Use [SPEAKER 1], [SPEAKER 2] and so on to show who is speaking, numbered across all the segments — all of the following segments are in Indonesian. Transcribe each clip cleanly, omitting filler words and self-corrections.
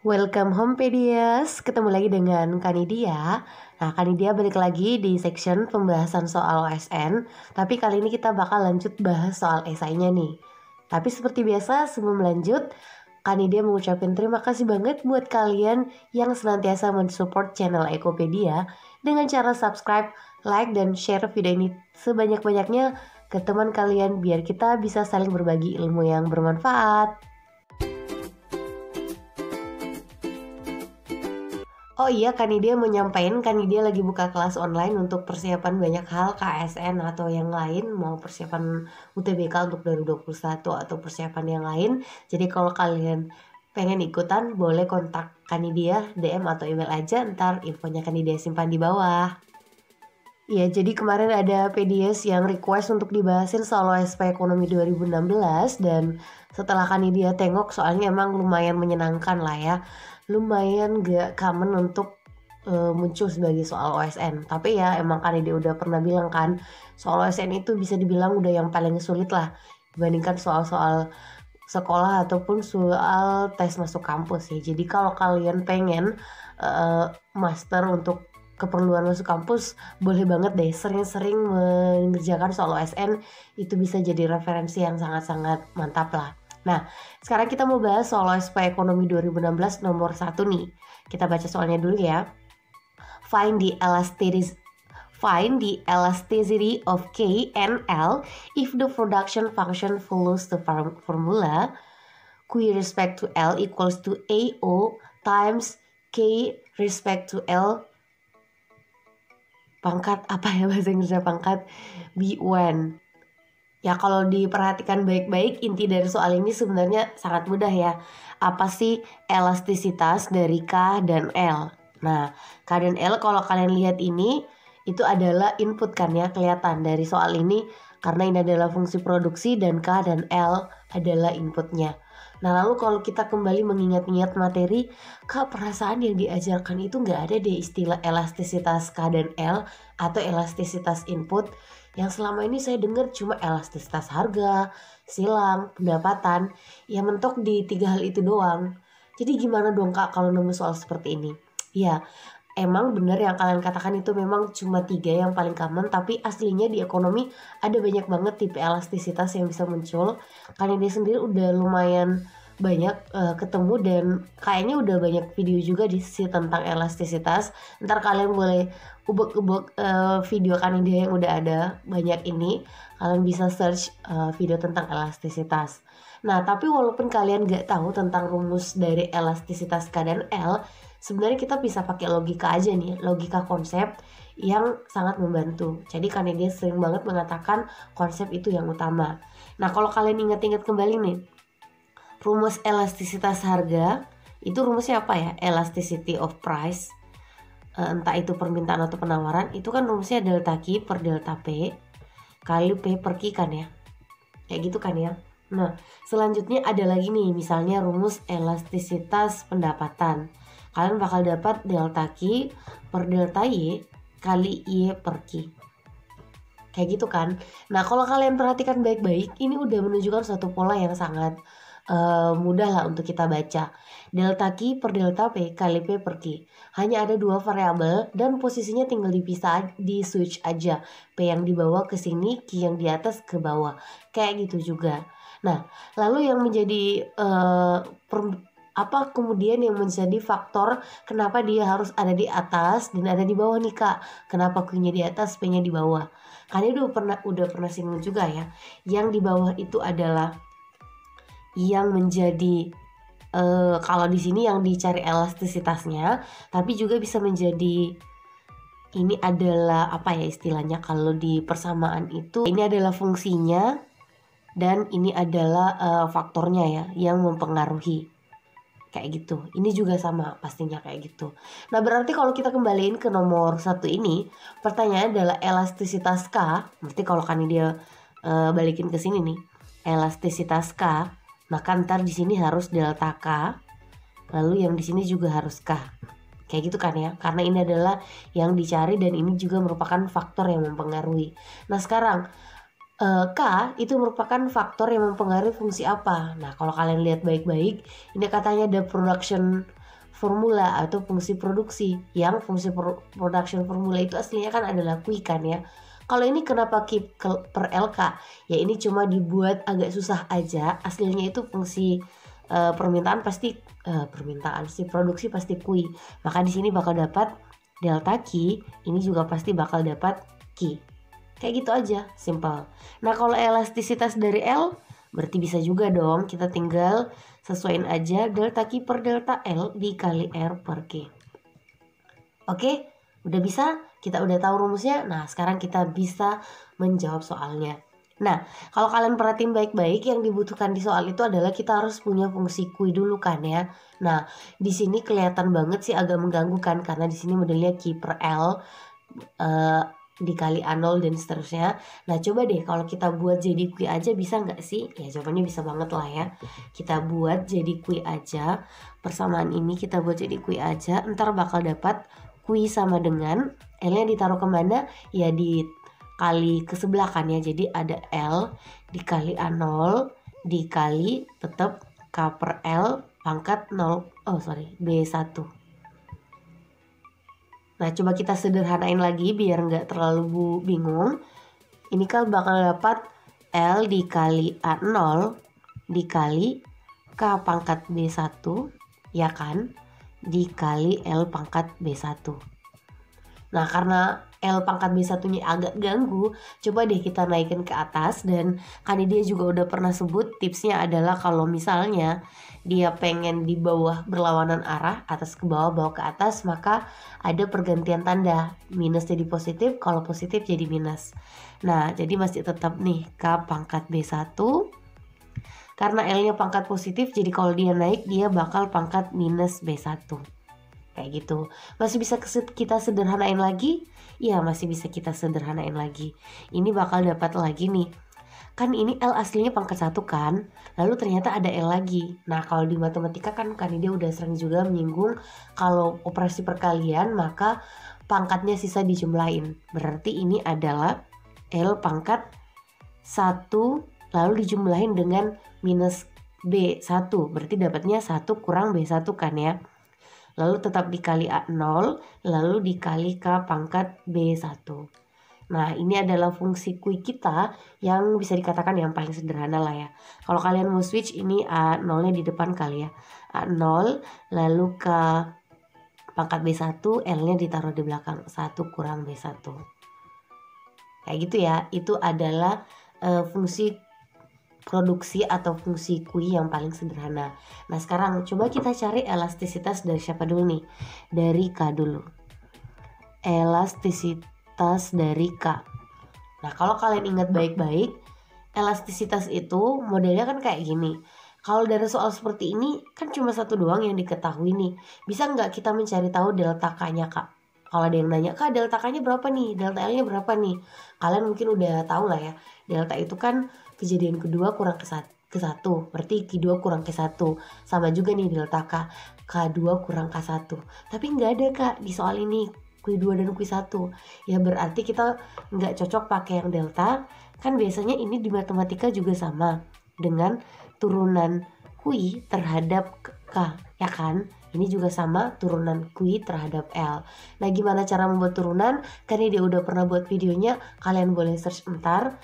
[SPEAKER 1] Welcome home Pedias, ketemu lagi dengan Kanidia. Nah, Kanidia balik lagi di section pembahasan soal OSN. Tapi kali ini kita bakal lanjut bahas soal esainya nih. Tapi seperti biasa sebelum lanjut, Kanidia mengucapkan terima kasih banget buat kalian yang senantiasa mensupport channel Ekopedia dengan cara subscribe, like, dan share video ini sebanyak-banyaknya ke teman kalian biar kita bisa saling berbagi ilmu yang bermanfaat. Oh iya, Kanidia mau nyampein, Kanidia lagi buka kelas online untuk persiapan banyak hal KSN atau yang lain, mau persiapan UTBK untuk 2021 atau persiapan yang lain. Jadi kalau kalian pengen ikutan, boleh kontak Kanidia, DM atau email aja, ntar infonya Kanidia simpan di bawah. Iya, jadi kemarin ada PDS yang request untuk dibahasin soal OSP Ekonomi 2016 dan setelah Kanidia tengok soalnya emang lumayan menyenangkan lah ya. Lumayan gak common untuk muncul sebagai soal OSN. Tapi ya emang Kanidia udah pernah bilang kan, soal OSN itu bisa dibilang udah yang paling sulit lah dibandingkan soal-soal sekolah ataupun soal tes masuk kampus ya. Jadi kalau kalian pengen master untuk keperluan masuk kampus, boleh banget deh sering-sering mengerjakan soal OSN, itu bisa jadi referensi yang sangat-sangat mantap lah. Nah, sekarang kita mau bahas soal OSP Ekonomi 2016 nomor 1 nih. Kita baca soalnya dulu ya. Find the elasticity of K and L if the production function follows the formula Q respect to L equals to AO times K respect to L pangkat apa ya bahasa Inggrisnya, pangkat B1. Ya kalau diperhatikan baik-baik, inti dari soal ini sebenarnya sangat mudah ya. Apa sih elastisitas dari K dan L? Nah, K dan L kalau kalian lihat ini, itu adalah input kan ya, kelihatan dari soal ini. Karena ini adalah fungsi produksi dan K dan L adalah inputnya. Nah lalu kalau kita kembali mengingat-ingat materi, Kak, perasaan yang diajarkan itu nggak ada deh istilah elastisitas K dan L atau elastisitas input. Yang selama ini saya dengar cuma elastisitas harga, silang, pendapatan, yang mentok di 3 hal itu doang. Jadi gimana dong Kak kalau nemu soal seperti ini? Ya, emang benar yang kalian katakan itu memang cuma 3 yang paling common, tapi aslinya di ekonomi ada banyak banget tipe elastisitas yang bisa muncul. Kalian dia sendiri udah lumayan banyak ketemu dan kayaknya udah banyak video juga di sisi tentang elastisitas. Ntar kalian boleh ubek-ubek video Kanidia yang udah ada banyak ini. Kalian bisa search video tentang elastisitas. Nah, tapi walaupun kalian gak tahu tentang rumus dari elastisitas K dan L, sebenarnya kita bisa pakai logika aja nih, logika konsep yang sangat membantu. Jadi Kanidia sering banget mengatakan konsep itu yang utama. Nah, kalau kalian ingat-ingat kembali nih, rumus elastisitas harga itu rumusnya apa ya? Elasticity of price, entah itu permintaan atau penawaran, itu kan rumusnya delta Q per delta P kali P per Q kan ya, kayak gitu kan ya. Nah selanjutnya ada lagi nih, misalnya rumus elastisitas pendapatan. Kalian bakal dapat delta Q per delta Y kali Y per Q, kayak gitu kan. Nah kalau kalian perhatikan baik-baik, ini udah menunjukkan suatu pola yang sangat mudah lah untuk kita baca. Delta Q per delta P kali P per Q. Hanya ada 2 variabel dan posisinya tinggal dipisah, di switch aja. P yang di bawah ke sini, Q yang di atas ke bawah. Kayak gitu juga. Nah, lalu yang menjadi apa kemudian yang menjadi faktor kenapa dia harus ada di atas dan ada di bawah nih Kak? Kenapa Q-nya di atas, P-nya di bawah? Kalian udah pernah singgung juga ya. Yang di bawah itu adalah yang menjadi kalau di sini yang dicari elastisitasnya, tapi juga bisa menjadi ini adalah apa ya istilahnya, kalau di persamaan itu ini adalah fungsinya dan ini adalah faktornya ya yang mempengaruhi, kayak gitu. Ini juga sama pastinya kayak gitu. Nah berarti kalau kita kembaliin ke nomor 1 ini, pertanyaan adalah elastisitas K. Berarti kalau kan dia balikin ke sini nih, elastisitas K, maka ntar di sini harus delta K, lalu yang di sini juga harus K, kayak gitu kan ya, karena ini adalah yang dicari dan ini juga merupakan faktor yang mempengaruhi. Nah sekarang K itu merupakan faktor yang mempengaruhi fungsi apa. Nah kalau kalian lihat baik-baik, ini katanya ada production formula atau fungsi produksi, yang fungsi production formula itu aslinya kan adalah Q kan ya. Kalau ini kenapa Q per LK? Ya ini cuma dibuat agak susah aja. Aslinya itu fungsi permintaan pasti produksi pasti Q. Maka di sini bakal dapat delta Q, ini juga pasti bakal dapat Q. Kayak gitu aja, simple. Nah kalau elastisitas dari L, berarti bisa juga dong, kita tinggal sesuaiin aja delta Q per delta L dikali R per Q. Oke, udah bisa? Kita udah tahu rumusnya. Nah sekarang kita bisa menjawab soalnya. Nah kalau kalian perhatiin baik-baik, yang dibutuhkan di soal itu adalah kita harus punya fungsi Q dulu kan ya. Nah di sini kelihatan banget sih agak mengganggu kan, karena di sini modelnya Q per L dikali A0 dan seterusnya. Nah coba deh kalau kita buat jadi Q aja, bisa nggak sih? Ya jawabannya bisa banget lah ya. Kita buat jadi Q aja, persamaan ini kita buat jadi Q aja. Ntar bakal dapat Q sama dengan L nya ditaruh kemana? Ya dikali ke sebelah kan ya. Jadi ada L dikali A0 dikali tetap K per L pangkat B1. Nah coba kita sederhanain lagi biar nggak terlalu bingung. Ini kan bakal dapat L dikali A0 dikali K pangkat B1 ya kan, dikali L pangkat B1. Nah karena L pangkat B1 nya agak ganggu, coba deh kita naikin ke atas. Dan kan dia juga udah pernah sebut tipsnya adalah kalau misalnya dia pengen di bawah berlawanan arah, atas ke bawah, bawah ke atas, maka ada pergantian tanda, minus jadi positif, kalau positif jadi minus. Nah jadi masih tetap nih K pangkat B1, karena L nya pangkat positif, jadi kalau dia naik dia bakal pangkat minus B1. Kayak gitu. Masih bisa kita sederhanain lagi? Ya masih bisa kita sederhanain lagi. Ini bakal dapat lagi nih, kan ini L aslinya pangkat 1 kan, lalu ternyata ada L lagi. Nah kalau di matematika kan dia udah sering juga menyinggung kalau operasi perkalian maka pangkatnya sisa dijumlahin. Berarti ini adalah L pangkat 1 lalu dijumlahin dengan minus B1, berarti dapatnya 1 kurang B1 kan ya. Lalu tetap dikali A0, lalu dikali K pangkat B1. Nah ini adalah fungsi Q kita yang bisa dikatakan yang paling sederhana lah ya. Kalau kalian mau switch, ini A0 nya di depan kali ya, A0 lalu K pangkat B1, L nya ditaruh di belakang, 1 kurang B1. Kayak gitu ya, itu adalah fungsi produksi atau fungsi Q yang paling sederhana. Nah sekarang coba kita cari elastisitas dari siapa dulu nih? Dari K dulu. Elastisitas dari K. Nah kalau kalian ingat baik-baik, elastisitas itu modelnya kan kayak gini. Kalau dari soal seperti ini kan cuma satu doang yang diketahui nih. Bisa nggak kita mencari tahu delta K-nya Kak? Kalau ada yang nanya, Kak delta K-nya berapa nih? Delta L-nya berapa nih? Kalian mungkin udah tahu lah ya. Delta itu kan kejadian kedua kurang ke 1, berarti Q2 kurang Q1. Sama juga nih delta K, K2 kurang K1. Tapi nggak ada Kak di soal ini Q2 dan Q1. Ya berarti kita nggak cocok pakai yang delta. Kan biasanya ini di matematika juga sama dengan turunan Q terhadap K, ya kan? Ini juga sama turunan Q terhadap L. Nah gimana cara membuat turunan? Karena dia udah pernah buat videonya, kalian boleh search ntar.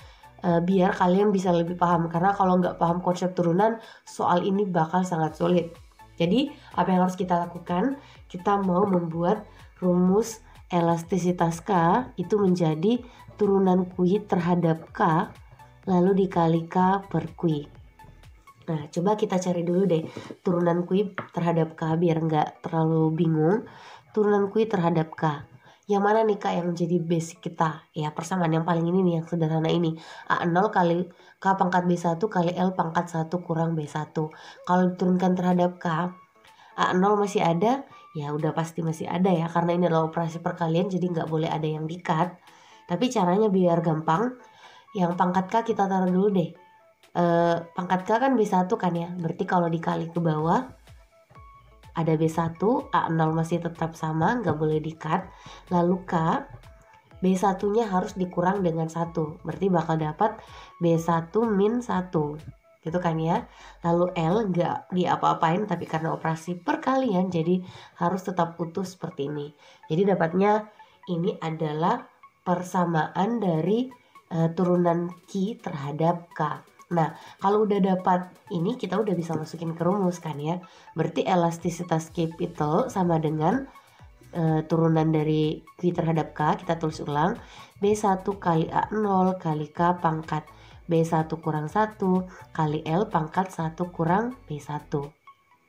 [SPEAKER 1] Biar kalian bisa lebih paham, karena kalau nggak paham konsep turunan, soal ini bakal sangat sulit. Jadi apa yang harus kita lakukan? Kita mau membuat rumus elastisitas K itu menjadi turunan Q terhadap K lalu dikali K per Q. Nah coba kita cari dulu deh turunan Q terhadap K biar nggak terlalu bingung. Turunan Q terhadap K, yang mana nih Kak yang menjadi basic kita? Ya persamaan yang paling ini nih, yang sederhana ini. A0 kali K pangkat B1 kali L pangkat 1 kurang B1. Kalau diturunkan terhadap K, A0 masih ada? Ya udah pasti masih ada ya, karena ini adalah operasi perkalian, jadi nggak boleh ada yang di-cut. Tapi caranya biar gampang, yang pangkat K kita taruh dulu deh. Pangkat K kan B1 kan ya, berarti kalau dikali ke bawah ada B1, A0 masih tetap sama, nggak boleh di-cut. Lalu K, B1 nya harus dikurang dengan 1, berarti bakal dapat B1 min 1. gitu kan ya. Lalu L nggak diapa-apain, tapi karena operasi perkalian jadi harus tetap utuh seperti ini. Jadi dapatnya ini adalah persamaan dari turunan Q terhadap K. Nah, kalau udah dapat ini kita udah bisa masukin ke rumus kan ya. Berarti elastisitas capital sama dengan turunan dari Q terhadap K, kita tulis ulang. B1 kali A0 kali K pangkat B1 kurang 1 kali L pangkat 1 kurang B1.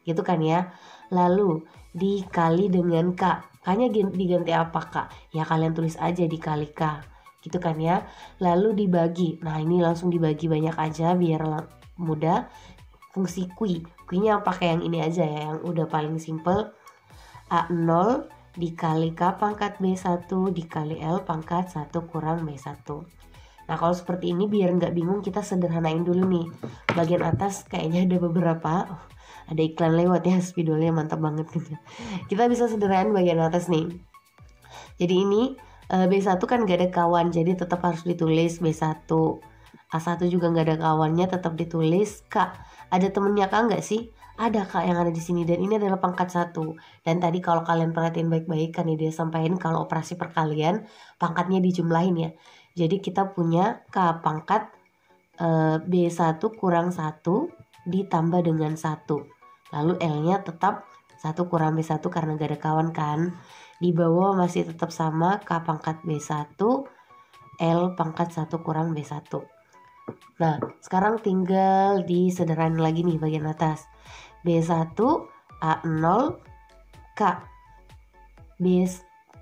[SPEAKER 1] Gitu kan ya. Lalu dikali dengan K. K-nya diganti apa Kak? Ya kalian tulis aja dikali K. Gitu kan ya. Lalu dibagi. Nah ini langsung dibagi banyak aja biar mudah. Fungsi Q. Q-nya pakai yang ini aja ya, yang udah paling simple. A0 dikali K pangkat B1 dikali L pangkat 1 kurang B1. Nah kalau seperti ini biar nggak bingung kita sederhanain dulu nih. Bagian atas kayaknya ada beberapa. Ada iklan lewat ya, spidolnya mantap banget gitu. Kita bisa sederhanain bagian atas nih. Jadi ini B1 kan gak ada kawan, jadi tetap harus ditulis B1. A1 juga gak ada kawannya, tetap ditulis K. Ada temennya K nggak sih? Ada Kak yang ada di sini, dan ini adalah pangkat 1. Dan tadi kalau kalian perhatiin baik-baik kan dia sampaikan kalau operasi perkalian pangkatnya dijumlahin ya. Jadi kita punya K pangkat B1 kurang 1 ditambah dengan 1. Lalu L-nya tetap 1 kurang B1 karena gak ada kawan kan. Di bawah masih tetap sama K pangkat B1 L pangkat 1 kurang B1. Nah sekarang tinggal disederhanain lagi nih bagian atas. B1 A0 K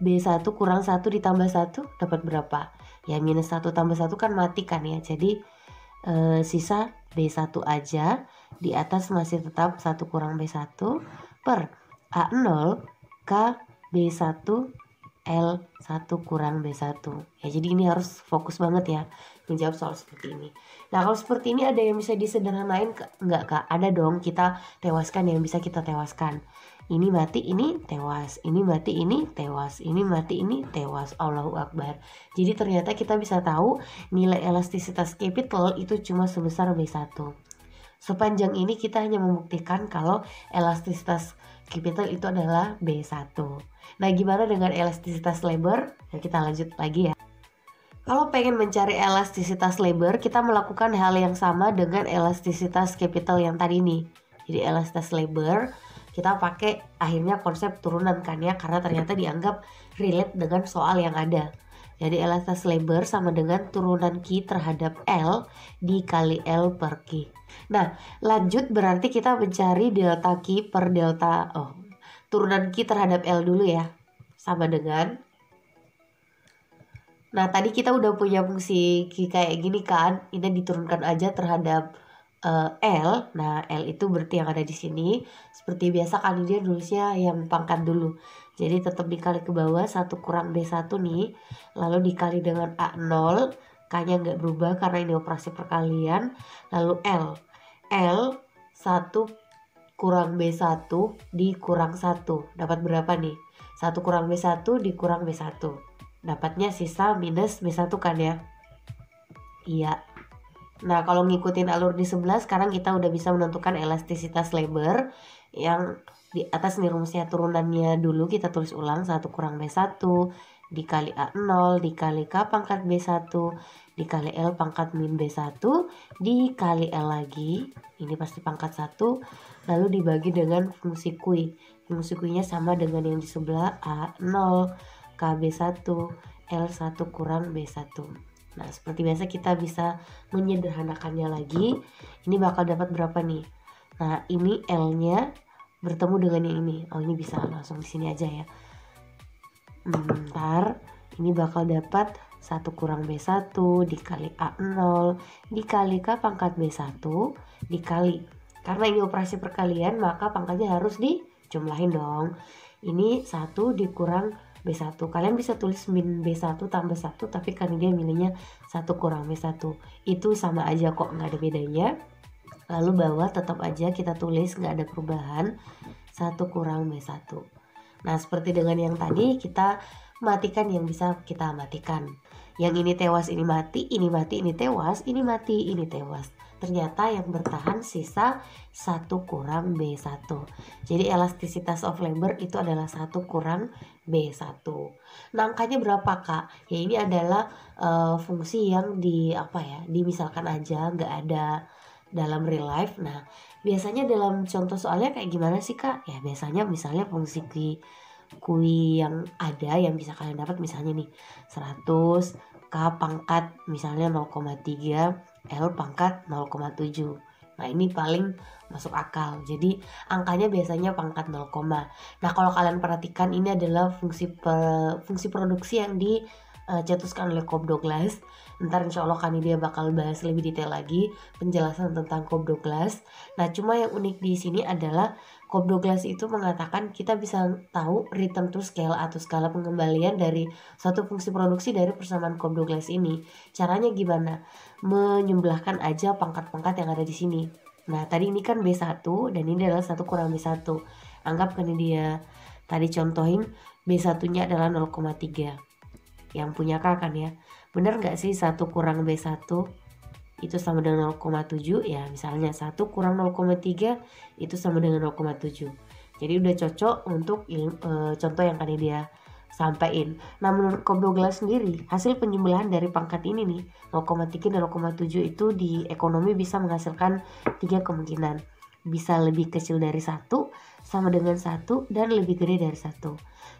[SPEAKER 1] B1 kurang 1 ditambah 1 dapat berapa? Ya minus 1 tambah 1 kan mati kan ya. Jadi sisa B1 aja. Di atas masih tetap 1 kurang B1 per A0 K B1 L1 kurang B1. Ya jadi ini harus fokus banget ya menjawab soal seperti ini. Nah kalau seperti ini ada yang bisa disederhanain enggak Kak? Ada dong, kita tewaskan yang bisa kita tewaskan. Ini mati, ini tewas. Ini mati, ini tewas. Ini mati, ini tewas. Allahu Akbar. Jadi ternyata kita bisa tahu nilai elastisitas capital itu cuma sebesar B1. Sepanjang ini kita hanya membuktikan kalau elastisitas capital itu adalah B1. Nah gimana dengan elastisitas labor? Ya, kita lanjut lagi ya. Kalau pengen mencari elastisitas labor, kita melakukan hal yang sama dengan elastisitas capital yang tadi nih. Jadi elastisitas labor kita pakai akhirnya konsep turunan kan ya, karena ternyata dianggap relate dengan soal yang ada. Jadi elastisitas labor sama dengan turunan Q terhadap L dikali L per Q. Nah lanjut berarti kita mencari delta Q per delta turunan Q terhadap L dulu ya. Sama dengan, nah tadi kita udah punya fungsi Q kayak gini kan, ini diturunkan aja terhadap L. Nah L itu berarti yang ada di sini. Seperti biasa kan dia nulisnya yang pangkat dulu. Jadi tetap dikali ke bawah 1 kurang B1 nih. Lalu dikali dengan A0. K-nya nggak berubah karena ini operasi perkalian. Lalu L 1 kurang B1 dikurang 1. Dapat berapa nih? 1 kurang B1 dikurang B1. Dapatnya sisa minus B1 kan ya? Iya. Nah kalau ngikutin alur di sebelah, sekarang kita udah bisa menentukan elastisitas labor. Yang di atas nih rumusnya turunannya dulu kita tulis ulang. 1 kurang B1 dikali A0 dikali K pangkat B1 dikali L pangkat min B1 dikali L lagi. Ini pasti pangkat 1. Lalu dibagi dengan fungsi Q. Fungsi Q-nya sama dengan yang di sebelah, A0 KB1 L1 kurang B1. Nah seperti biasa kita bisa menyederhanakannya lagi. Ini bakal dapat berapa nih? Nah ini L-nya bertemu dengan yang ini. Oh ini bisa langsung di sini aja ya. Bentar, ini bakal dapat 1 kurang B1 dikali A0 dikali K pangkat B1 dikali. Karena ini operasi perkalian maka pangkatnya harus dijumlahin dong. Ini 1 dikurang B1. Kalian bisa tulis min B1 tambah 1, tapi kan dia milihnya 1 kurang B1. Itu sama aja kok, nggak ada bedanya. Lalu bawah tetap aja kita tulis, nggak ada perubahan, 1 kurang B1. Nah seperti dengan yang tadi, kita matikan yang bisa kita matikan. Yang ini tewas, ini mati, ini tewas, ini mati, ini tewas. ternyata yang bertahan sisa 1 kurang B1. Jadi elastisitas of labor itu adalah 1 kurang B1. Nah, angkanya berapa Kak? Ya ini adalah fungsi yang dimisalkan aja, nggak ada dalam real life. Nah, biasanya dalam contoh soalnya kayak gimana sih Kak? Ya biasanya misalnya fungsi kui yang ada yang bisa kalian dapat misalnya nih 100 K pangkat misalnya 0,3 L pangkat 0,7. Nah ini paling masuk akal. Jadi angkanya biasanya pangkat 0, nah kalau kalian perhatikan ini adalah fungsi produksi yang dicetuskan oleh Cobb Douglas. Ntar insya Allah kan dia bakal bahas lebih detail lagi penjelasan tentang Cobb Douglas. Nah cuma yang unik di sini adalah Cobb Douglas itu mengatakan kita bisa tahu return to scale atau skala pengembalian dari suatu fungsi produksi dari persamaan Cobb Douglas ini. Caranya gimana? Menyembelahkan aja pangkat-pangkat yang ada di sini. Nah, tadi ini kan B1 dan ini adalah 1 kurang B1. Anggap kan dia tadi contohin B1-nya adalah 0,3. Yang punya K kan ya. Bener nggak sih 1 kurang B1 itu sama dengan 0,7 ya, misalnya 1 kurang 0,3 itu sama dengan 0,7. Jadi udah cocok untuk contoh yang tadi dia sampaikan. Nah menurut Cobb Douglas sendiri hasil penyembelihan dari pangkat ini nih 0,3 dan 0,7 itu di ekonomi bisa menghasilkan 3 kemungkinan. Bisa lebih kecil dari 1, sama dengan 1, dan lebih gede dari 1.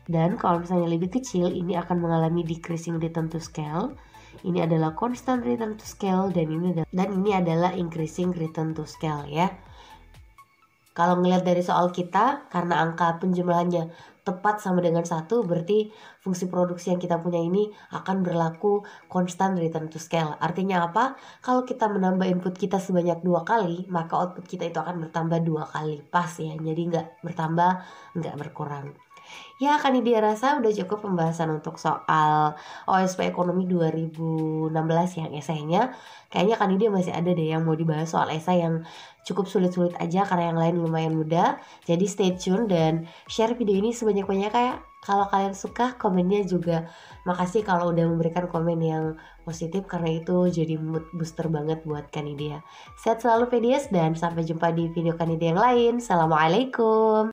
[SPEAKER 1] Dan kalau misalnya lebih kecil ini akan mengalami decreasing return to scale. Ini adalah constant return to scale dan ini adalah increasing return to scale ya. Kalau ngelihat dari soal kita, karena angka penjumlahannya tepat sama dengan 1, berarti fungsi produksi yang kita punya ini akan berlaku constant return to scale. Artinya apa? Kalau kita menambah input kita sebanyak 2 kali, maka output kita itu akan bertambah 2 kali. Pas ya, jadi nggak bertambah, nggak berkurang. Ya kan dia rasa udah cukup pembahasan untuk soal OSP Ekonomi 2016 yang esainya. Kayaknya kan dia masih ada deh yang mau dibahas soal esai yang cukup sulit-sulit aja karena yang lain lumayan mudah. Jadi stay tune dan share video ini sebanyak-banyaknya kayak kalau kalian suka komennya juga. Makasih kalau udah memberikan komen yang positif karena itu jadi mood booster banget buat Kanidia. Sehat selalu Pedias dan sampai jumpa di video Kanidia yang lain. Assalamualaikum.